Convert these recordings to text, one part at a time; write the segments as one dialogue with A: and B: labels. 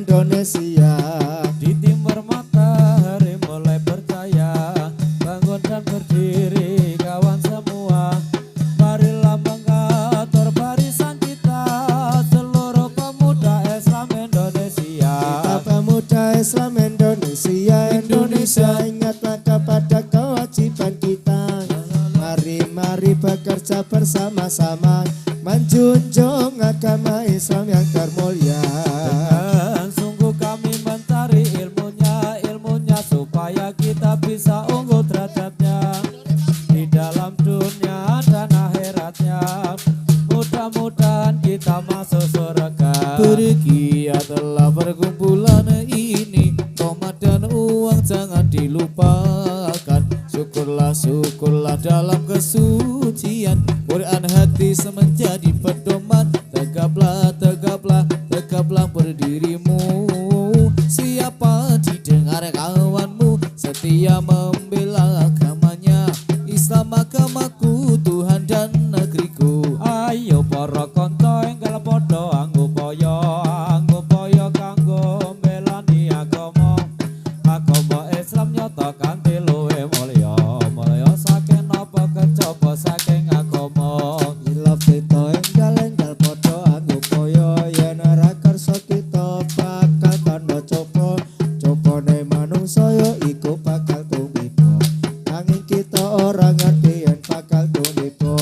A: Indonesia.
B: Di timur matahari mulai bercahaya, bangun dan berdiri kawan semua. Marilah mengatur barisan kita, seluruh pemuda Islam Indonesia.
A: Kita pemuda Islam Indonesia, Indonesia, ingatlah kepada kewajiban kita. Mari bekerja bersama-sama, menjunjung agama Islam yang termulia.
B: Dan sungguh kami mencari ilmunya supaya kita bisa unggul derajatnya di dalam dunia dan akhiratnya. Mudah-mudahan kita masuk surga.
C: Bergiatlah perkumpulan ini, rahmat dan uang jangan dilupakan. Syukurlah dalam kesucian, Quran hati menjadi pedoman. Tegaplah berdirimu, siapa didengar kawanmu, setia membela agamanya. Islam agamaku, Tuhan dan negeriku.
B: Ayo para kanca enggal padha anggopoyo kanggo mbelani agama Islam nyata kanthi luwih mulya saking napa kejaba saking agama.
A: Ila kita enggal padha angupaya, yen ora kersa kita bakal kana copone manungsa ya iku bakal tumiba. Nanging kita ora ngerti yen bakal tumiba.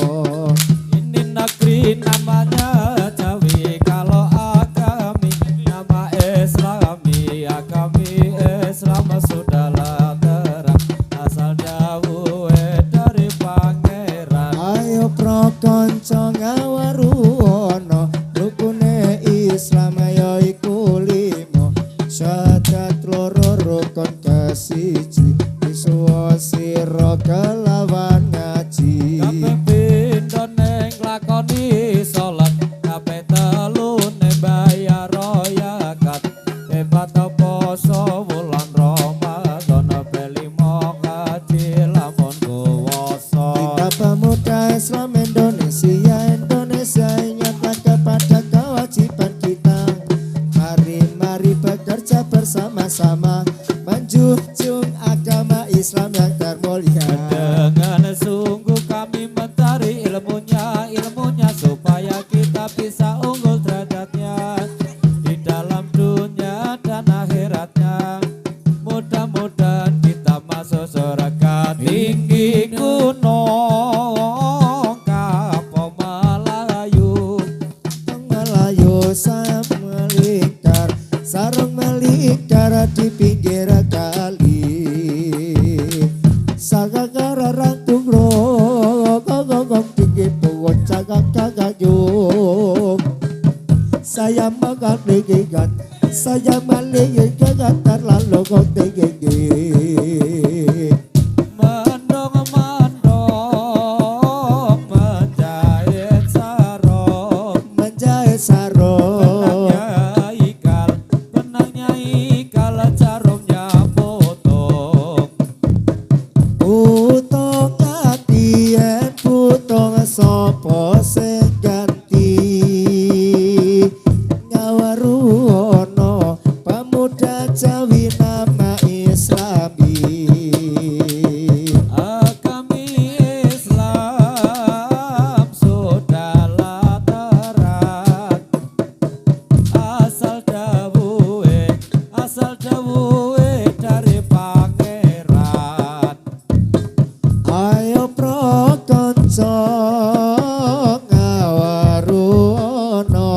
B: Ini negeri namanya Jawi, kalau agami nama Islami, agami Islam sudahlah terang, asal jauh dari pangeran.
A: Ayo pro kanca ngawaruana, rukune Islam ya iku limo. Syahadat loro rukun kasiji, isuwa sira kelawan ngaji.
B: Kabeh pindho ning nglakoni salat, kabeh telu ning bayar zakat. Hebat poso wulan Ramadan, belimo kaji lamun kuwasa.
A: Kita pemuda Islam Indonesia, Indonesia, ingatlah kepada kewajiban kita. Mari bekerja bersama-sama, menjunjung agama Islam yang termulia.
B: Dengan sungguh kami mencari ilmunya supaya kita bisa unggul derajatnya di dalam dunia dan akhiratnya. Mudah-mudahan kita masuk surga. Tinggi gunung Kapo Melayu,
A: Melayu saya melingkar, sarung melingkar di pinggir kali. Sagagara rantung rogong tinggi pohon cagak-cagak-yung. Saya mengalingkan, saya melingkan terlalu tinggi.
B: mendong menjahit sarung.
A: Menjahit sarung,
B: Benangnya ikal jarumnya potong.
A: potong kadien potong sopo sing ganti. Ngawaruana pemuda Jawi nama Islami.
B: Agami Islam sudahlah terang, asal dawuhe dari pangeran.
A: Ayo pro kanca ngawaruana,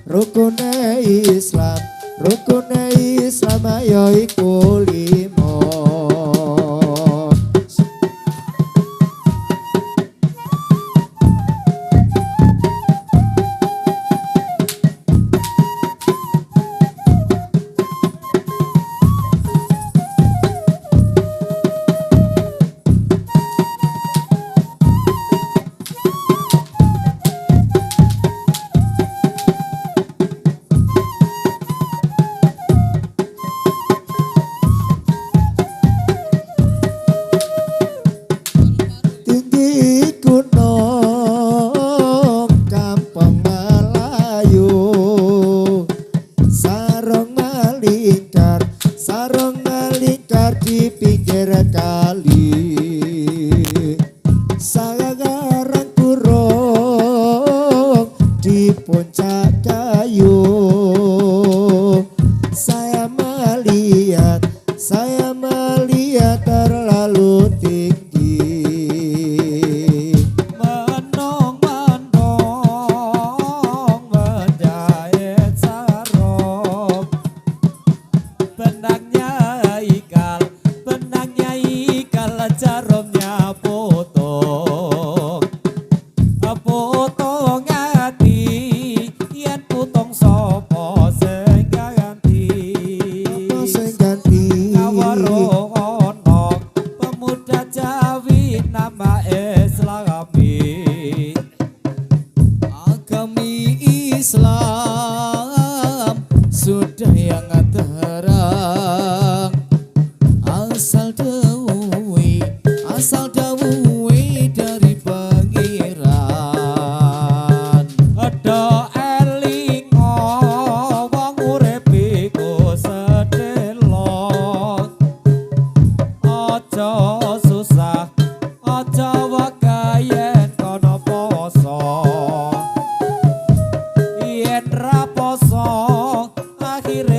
A: rukune Islam ayo iku limo.
C: sudah yang terang asal dawuhi dari pangeran.
B: Ada elingo wong urip iku sedelo. Aja susah, aja wagayen kono poso. Yen ra poso akhire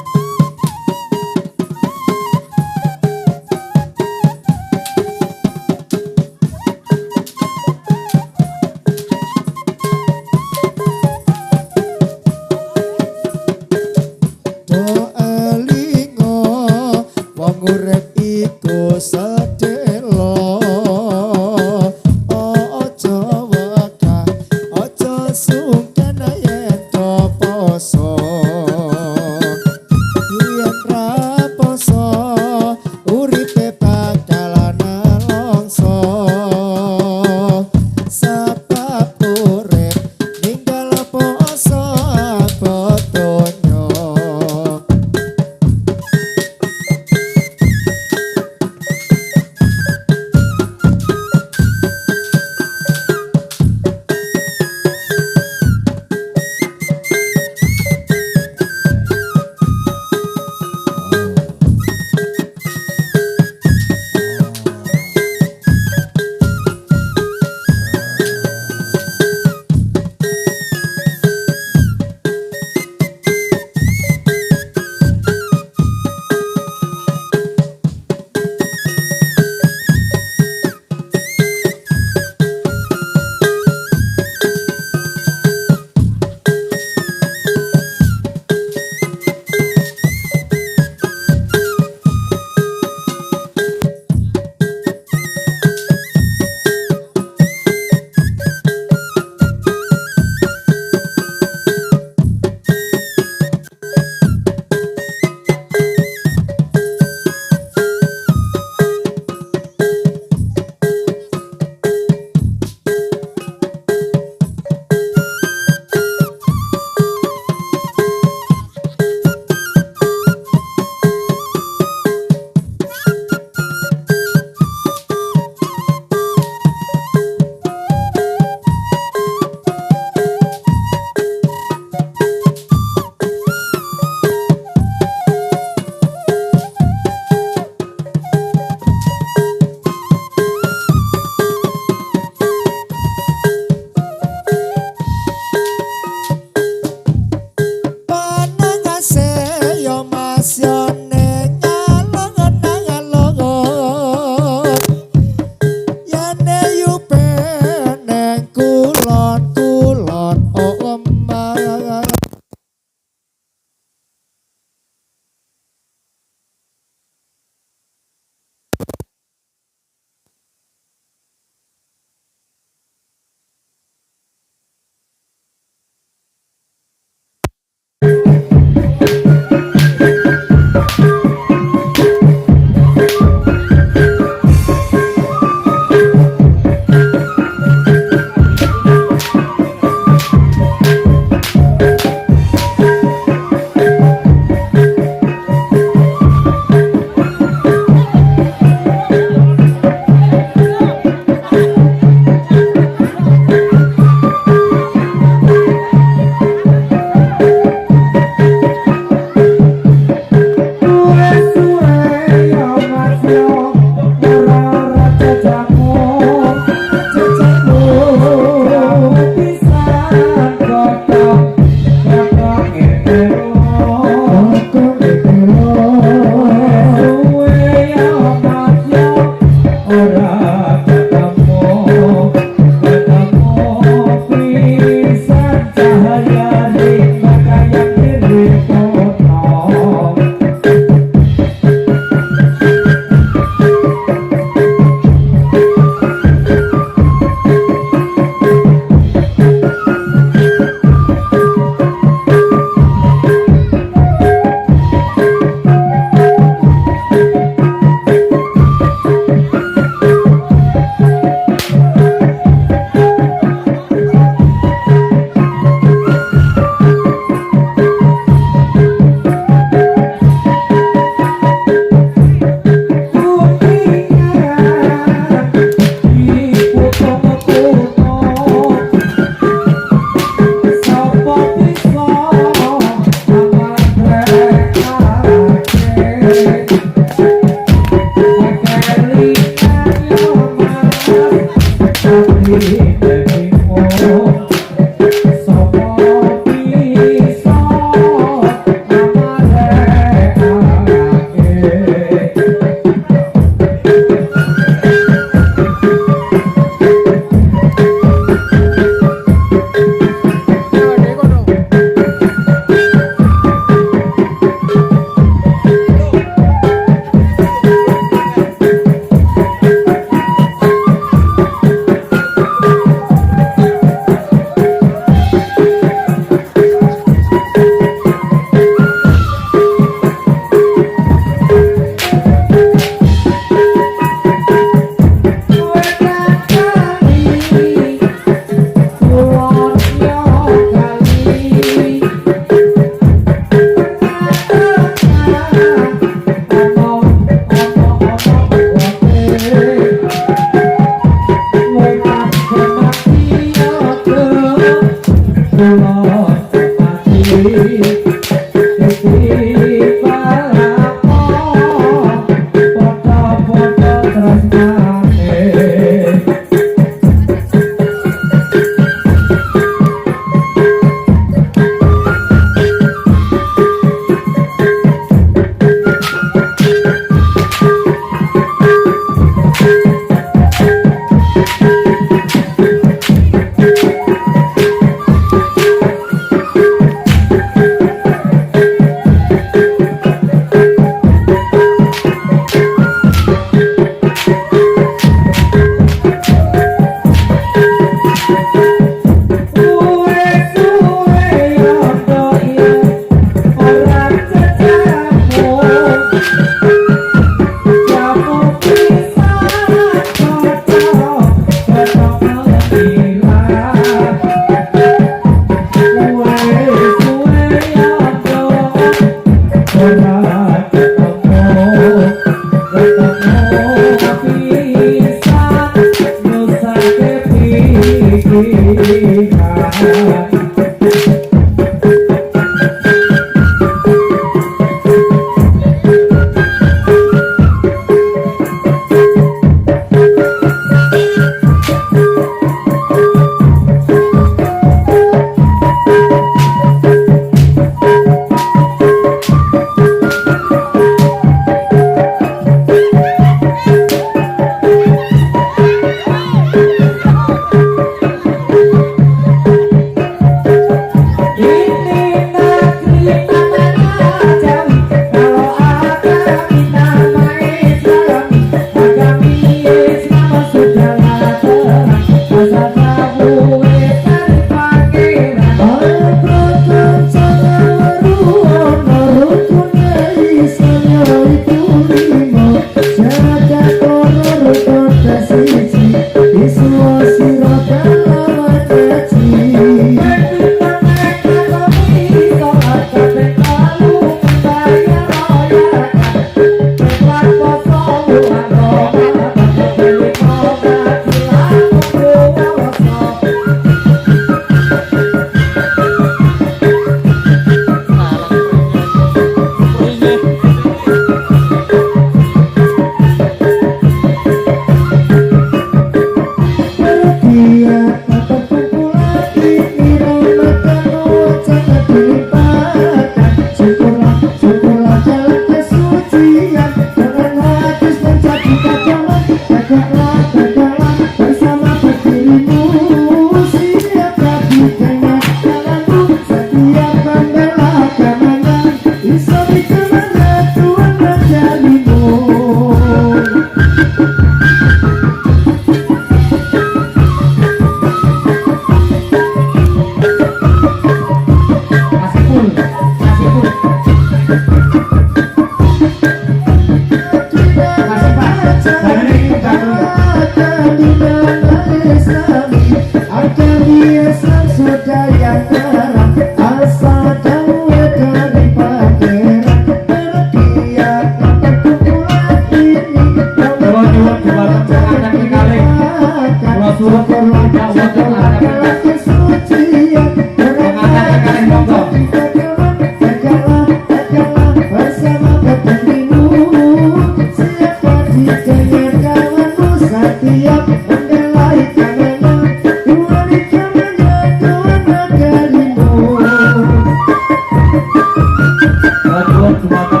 D: dumateng